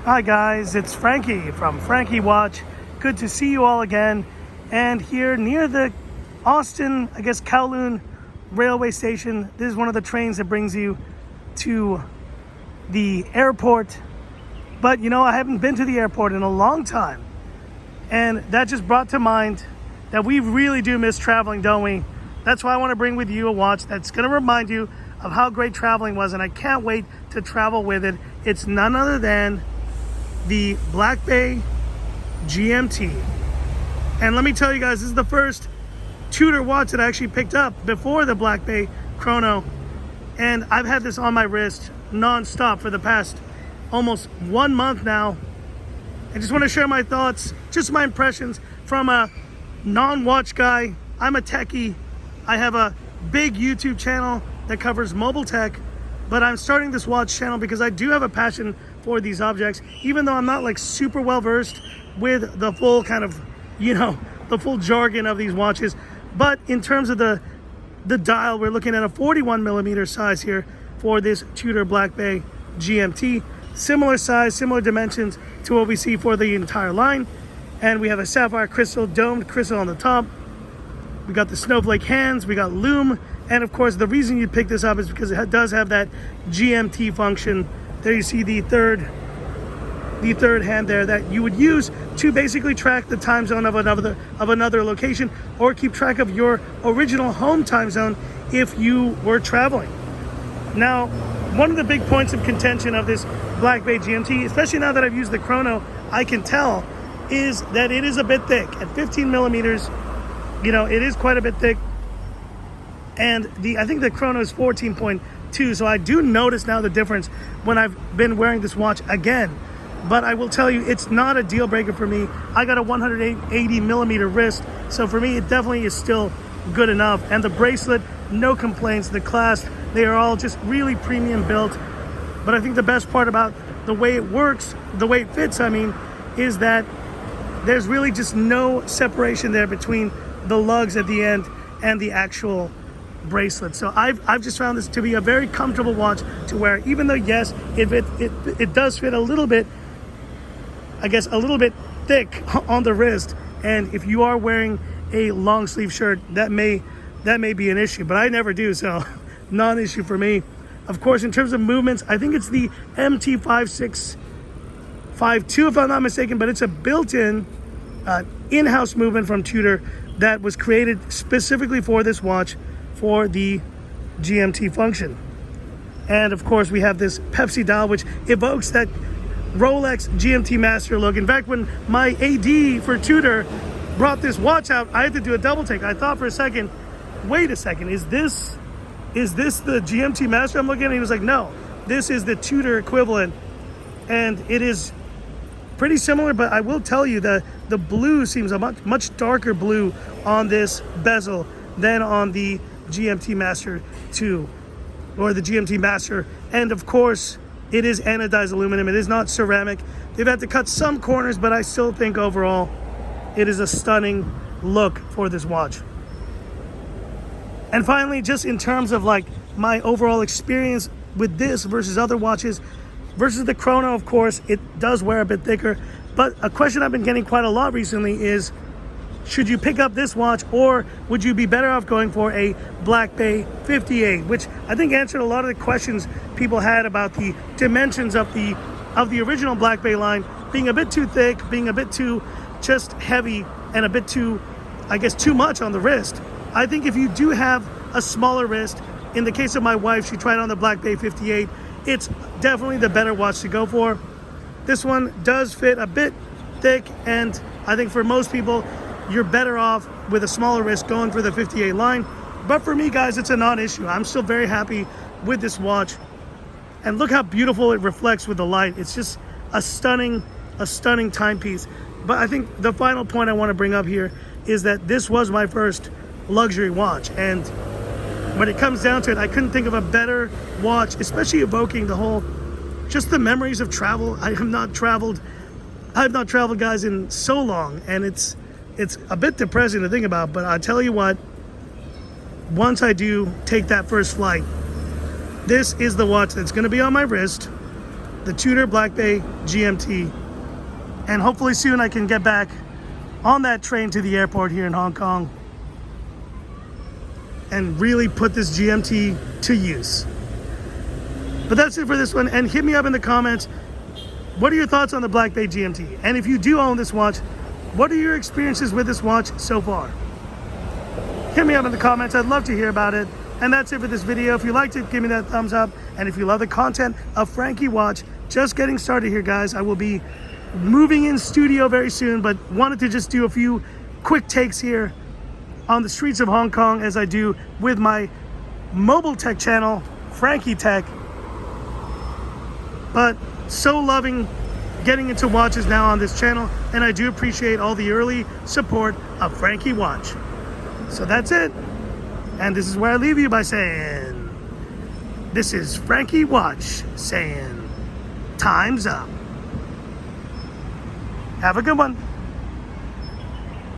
Hi guys, it's Frankie from Frankie Watch. Good to see you all again. And here near the Austin, Kowloon railway station, this is one of the trains that brings you to the airport. But you know, I haven't been to the airport in a long time. And that just brought to mind that we really do miss traveling, don't we? That's why I want to bring with you a watch that's going to remind you of how great traveling was, and I can't wait to travel with it. It's none other than the Black Bay GMT. And let me tell you guys, this is the first Tudor watch that I actually picked up before the Black Bay chrono, and I've had this on my wrist non-stop for the past almost 1 month now. I just want to share my thoughts, just my impressions from a non-watch guy. I'm a techie. I have a big YouTube channel that covers mobile tech, but I'm starting this watch channel because I do have a passion for these objects, even though I'm not like super well versed with the full kind of, the full jargon of these watches. But in terms of the dial, we're looking at a 41 millimeter size here for this Tudor Black Bay GMT. Similar size, similar dimensions to what we see for the entire line. And we have a sapphire crystal, domed crystal on the top. We got the snowflake hands, we got lume, and of course the reason you pick this up is because it does have that GMT function. There you see the third hand there that you would use to basically track the time zone of another location, or keep track of your original home time zone if you were traveling. Now, one of the big points of contention of this Black Bay GMT, especially now that I've used the chrono, I can tell, is that it is a bit thick. At 15 millimeters, it is quite a bit thick. And I think the chrono is 14.2, so I do notice now the difference when I've been wearing this watch again. But I will tell you, it's not a deal breaker for me. I got a 180 millimeter wrist, so for me it definitely is still good enough. And the bracelet, no complaints. The clasp, they are all just really premium built. But I think the best part about the way it works, the way it fits, is that there's really just no separation there between the lugs at the end and the actual bracelet. So I've just found this to be a very comfortable watch to wear, even though yes, it does fit a little bit, a little bit thick on the wrist. And if you are wearing a long sleeve shirt, that may be an issue, but I never do, so non-issue for me. Of course, in terms of movements, I think it's the MT5652 if I'm not mistaken, but it's a built-in in-house movement from Tudor that was created specifically for this watch, for the GMT function. And of course we have this Pepsi dial, which evokes that Rolex GMT Master look. In fact, when my AD for Tudor brought this watch out, I had to do a double take. I thought for a second, wait a second, is this the GMT Master I'm looking at? He was like, no, this is the Tudor equivalent. And it is pretty similar, but I will tell you that the blue seems a much darker blue on this bezel than on the GMT Master 2 or the GMT Master. And of course, it is anodized aluminum. It is not ceramic. They've had to cut some corners, but I still think overall it is a stunning look for this watch. And finally, just in terms of like my overall experience with this versus other watches, versus the chrono, of course, it does wear a bit thicker. But a question I've been getting quite a lot recently is, should you pick up this watch, or would you be better off going for a Black Bay 58, which I think answered a lot of the questions people had about the dimensions of the original Black Bay line being a bit too thick, being a bit too just heavy, and a bit too, too much on the wrist. I think if you do have a smaller wrist, in the case of my wife, she tried on the Black Bay 58, it's definitely the better watch to go for. This one does fit a bit thick, and I think for most people, you're better off with a smaller wrist going for the 58 line. But for me, guys, it's a non-issue. I'm still very happy with this watch. And look how beautiful it reflects with the light. It's just a stunning timepiece. But I think the final point I want to bring up here is that this was my first luxury watch. And when it comes down to it, I couldn't think of a better watch, especially evoking the whole, just the memories of travel. I have not traveled, guys, in so long, and it's a bit depressing to think about. But I tell you what, once I do take that first flight, this is the watch that's going to be on my wrist the Tudor Black Bay GMT. And hopefully soon I can get back on that train to the airport here in Hong Kong and really put this GMT to use. But that's it for this one. And hit me up in the comments. What are your thoughts on the Black Bay GMT? And if you do own this watch, what are your experiences with this watch so far? Hit me up in the comments. I'd love to hear about it. And that's it for this video. If you liked it, give me that thumbs up. And if you love the content of Frankie Watch, just getting started here, guys. I will be moving in studio very soon, but wanted to just do a few quick takes here on the streets of Hong Kong as I do with my mobile tech channel, Frankie Tech. But so loving getting into watches now on this channel, and I do appreciate all the early support of Frankie Watch. So that's it. And this is where I leave you by saying, this is Frankie Watch saying, time's up. Have a good one.